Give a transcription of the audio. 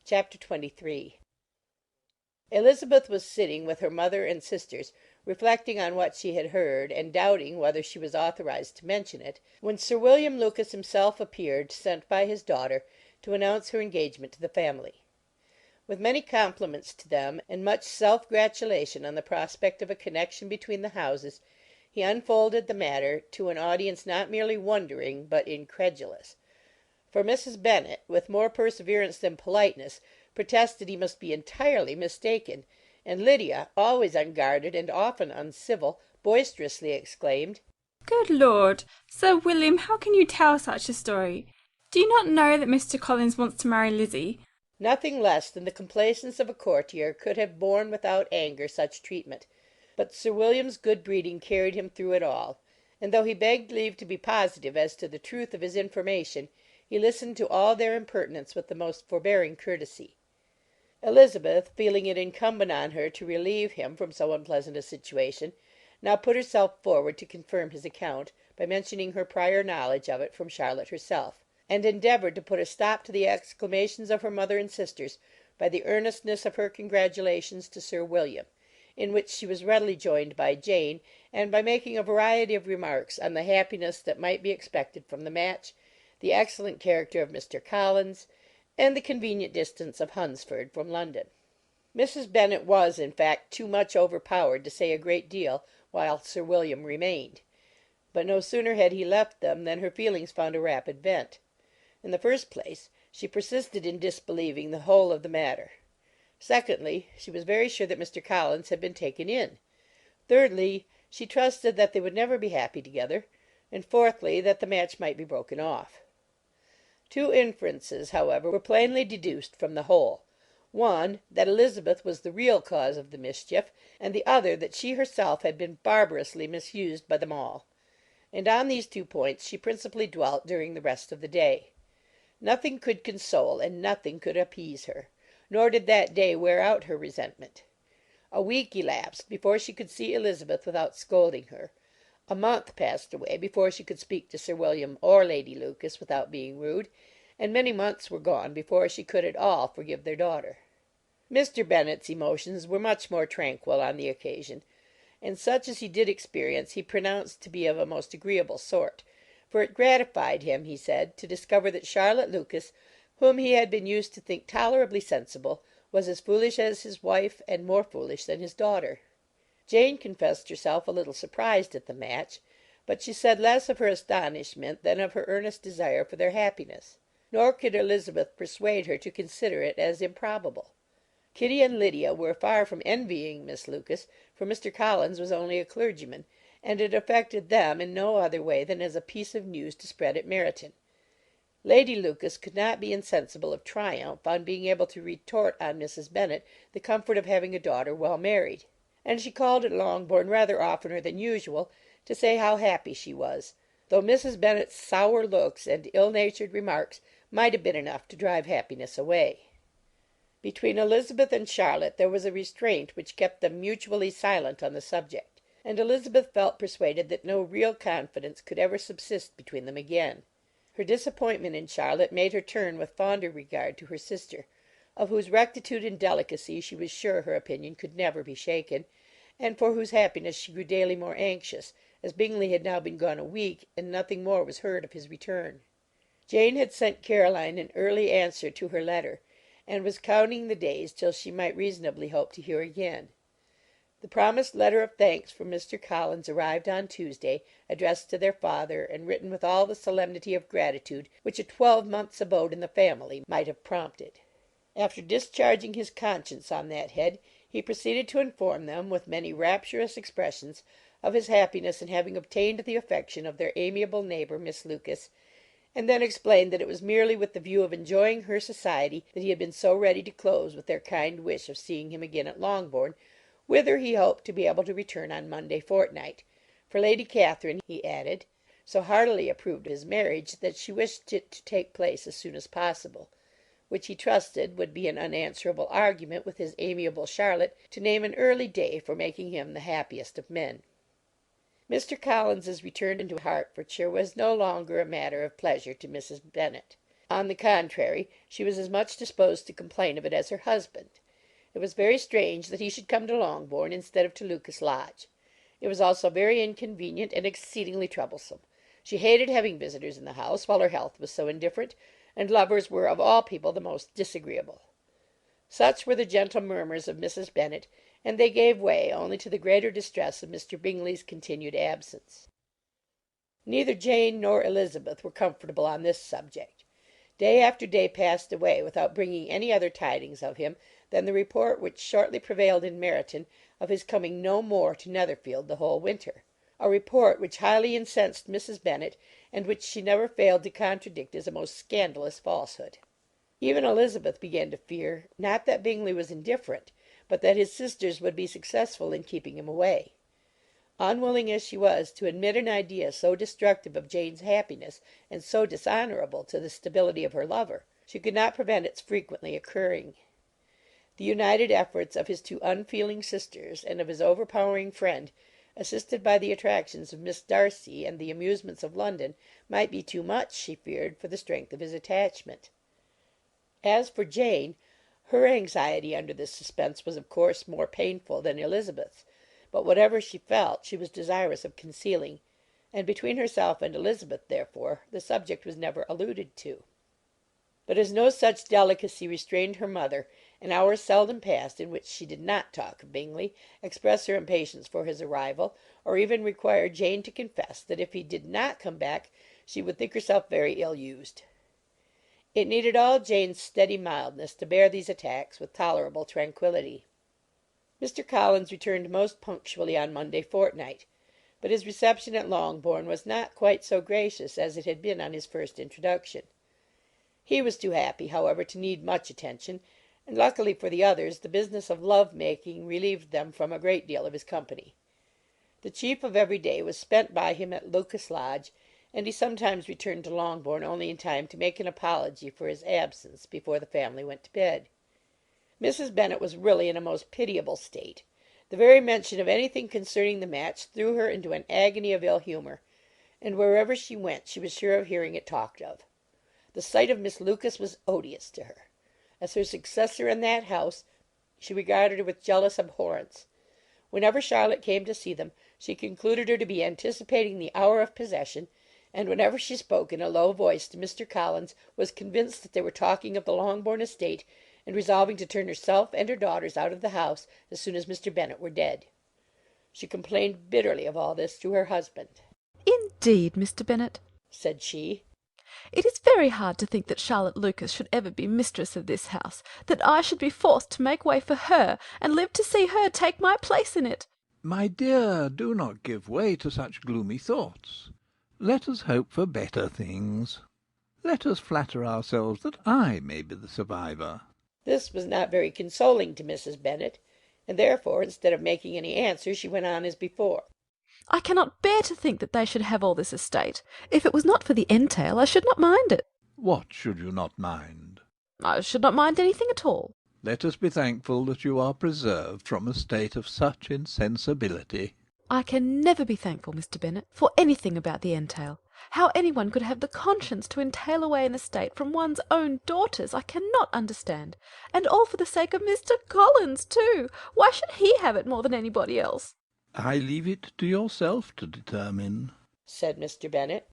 CHAPTER XXIII Elizabeth was sitting with her mother and sisters, reflecting on what she had heard, and doubting whether she was authorized to mention it, when Sir William Lucas himself appeared, sent by his daughter, to announce her engagement to the family. With many compliments to them, and much self gratulation on the prospect of a connection between the houses, he unfolded the matter to an audience not merely wondering, but incredulous. For Mrs. Bennet, with more perseverance than politeness, protested he must be entirely mistaken, and Lydia, always unguarded and often uncivil, boisterously exclaimed, "Good Lord! Sir William, how can you tell such a story? Do you not know that Mr. Collins wants to marry Lizzie?" Nothing less than the complaisance of a courtier could have borne without anger such treatment; but Sir William's good breeding carried him through it all, and though he begged leave to be positive as to the truth of his information, he listened to all their impertinence with the most forbearing courtesy. Elizabeth, feeling it incumbent on her to relieve him from so unpleasant a situation, now put herself forward to confirm his account, by mentioning her prior knowledge of it from Charlotte herself, and endeavoured to put a stop to the exclamations of her mother and sisters by the earnestness of her congratulations to Sir William, in which she was readily joined by Jane, and by making a variety of remarks on the happiness that might be expected from the match, the excellent character of Mr. Collins, and the convenient distance of Hunsford from London. Mrs. Bennet was, in fact, too much overpowered to say a great deal while Sir William remained; but no sooner had he left them than her feelings found a rapid vent. In the first place, she persisted in disbelieving the whole of the matter. Secondly, she was very sure that Mr. Collins had been taken in. Thirdly, she trusted that they would never be happy together; and fourthly, that the match might be broken off. Two inferences, however, were plainly deduced from the whole: one, that Elizabeth was the real cause of the mischief, and the other, that she herself had been barbarously misused by them all; and on these two points she principally dwelt during the rest of the day. Nothing could console and nothing could appease her, nor did that day wear out her resentment. A week elapsed before she could see Elizabeth without scolding her; a month passed away before she could speak to Sir William or Lady Lucas without being rude; and many months were gone before she could at all forgive their daughter. Mr. Bennet's emotions were much more tranquil on the occasion, and such as he did experience he pronounced to be of a most agreeable sort, for it gratified him, he said, to discover that Charlotte Lucas, whom he had been used to think tolerably sensible, was as foolish as his wife, and more foolish than his daughter. Jane confessed herself a little surprised at the match, but she said less of her astonishment than of her earnest desire for their happiness; nor could Elizabeth persuade her to consider it as improbable. Kitty and Lydia were far from envying Miss Lucas, for Mr. Collins was only a clergyman, and it affected them in no other way than as a piece of news to spread at Meryton. Lady Lucas could not be insensible of triumph on being able to retort on Mrs. Bennet the comfort of having a daughter well married; and she called at Longbourn rather oftener than usual to say how happy she was, though Mrs. Bennet's sour looks and ill-natured remarks might have been enough to drive happiness away. Between Elizabeth and Charlotte there was a restraint which kept them mutually silent on the subject, and Elizabeth felt persuaded that no real confidence could ever subsist between them again. Her disappointment in Charlotte made her turn with fonder regard to her sister, of whose rectitude and delicacy she was sure her opinion could never be shaken, and for whose happiness she grew daily more anxious, as Bingley had now been gone a week, and nothing more was heard of his return. Jane had sent Caroline an early answer to her letter, and was counting the days till she might reasonably hope to hear again. The promised letter of thanks from Mr. Collins arrived on Tuesday, addressed to their father, and written with all the solemnity of gratitude which a 12 months' abode in the family might have prompted. After discharging his conscience on that head, he proceeded to inform them, with many rapturous expressions, of his happiness in having obtained the affection of their amiable neighbour, Miss Lucas, and then explained that it was merely with the view of enjoying her society that he had been so ready to close with their kind wish of seeing him again at Longbourn, whither he hoped to be able to return on Monday fortnight; for Lady Catherine, he added, so heartily approved of his marriage that she wished it to take place as soon as possible, which he trusted would be an unanswerable argument with his amiable Charlotte to name an early day for making him the happiest of men. Mr. Collins's return into Hertfordshire was no longer a matter of pleasure to Mrs. Bennet. On the contrary, she was as much disposed to complain of it as her husband. It was very strange that he should come to Longbourn instead of to Lucas Lodge. It was also very inconvenient and exceedingly troublesome. She hated having visitors in the house while her health was so indifferent, and lovers were of all people the most disagreeable. Such were the gentle murmurs of Mrs. Bennet, and they gave way only to the greater distress of Mr. Bingley's continued absence. Neither Jane nor Elizabeth were comfortable on this subject. Day after day passed away without bringing any other tidings of him than the report which shortly prevailed in Meryton of his coming no more to Netherfield the whole winter, a report which highly incensed Mrs. Bennet, and which she never failed to contradict as a most scandalous falsehood. Even Elizabeth began to fear, not that Bingley was indifferent, but that his sisters would be successful in keeping him away. Unwilling as she was to admit an idea so destructive of Jane's happiness and so dishonourable to the stability of her lover, she could not prevent its frequently occurring. The united efforts of his two unfeeling sisters and of his overpowering friend, assisted by the attractions of Miss Darcy and the amusements of London, might be too much, she feared, for the strength of his attachment. As for Jane, her anxiety under this suspense was of course more painful than Elizabeth's, but whatever she felt she was desirous of concealing, and between herself and Elizabeth, therefore, the subject was never alluded to. But as no such delicacy restrained her mother, an hour seldom passed in which she did not talk of Bingley, express her impatience for his arrival, or even require Jane to confess that if he did not come back she would think herself very ill-used. It needed all Jane's steady mildness to bear these attacks with tolerable tranquillity. Mr. Collins returned most punctually on Monday fortnight, but his reception at Longbourn was not quite so gracious as it had been on his first introduction. He was too happy, however, to need much attention, and luckily for the others the business of love-making relieved them from a great deal of his company. The chief of every day was spent by him at Lucas Lodge, and he sometimes returned to Longbourn only in time to make an apology for his absence before the family went to bed. Mrs. Bennet was really in a most pitiable state. The very mention of anything concerning the match threw her into an agony of ill-humour, and wherever she went she was sure of hearing it talked of. The sight of Miss Lucas was odious to her. As her successor in that house, she regarded her with jealous abhorrence. Whenever Charlotte came to see them, she concluded her to be anticipating the hour of possession, and whenever she spoke in a low voice to Mr. Collins, was convinced that they were talking of the Longbourn estate, and resolving to turn herself and her daughters out of the house as soon as Mr. Bennet were dead. She complained bitterly of all this to her husband. "Indeed, Mr. Bennet," said she, "it is very hard to think that Charlotte Lucas should ever be mistress of this house, that I should be forced to make way for her, and live to see her take my place in it." My dear, do not give way to such gloomy thoughts. Let us hope for better things. Let us flatter ourselves that I may be the survivor." This was not very consoling to Mrs. Bennet, and therefore, instead of making any answer, she went on as before. "I cannot bear to think that they should have all this estate. If it was not for the entail, I should not mind it." What should you not mind? "I should not mind anything at all." Let us be thankful that you are preserved from a state of such insensibility. "I can never be thankful, Mr. Bennet, for anything about the entail. How anyone could have the conscience to entail away an estate from one's own daughters, I cannot understand. And all for the sake of Mr. Collins, too. Why should he have it more than anybody else?" I leave it to yourself to determine," said Mr. Bennet.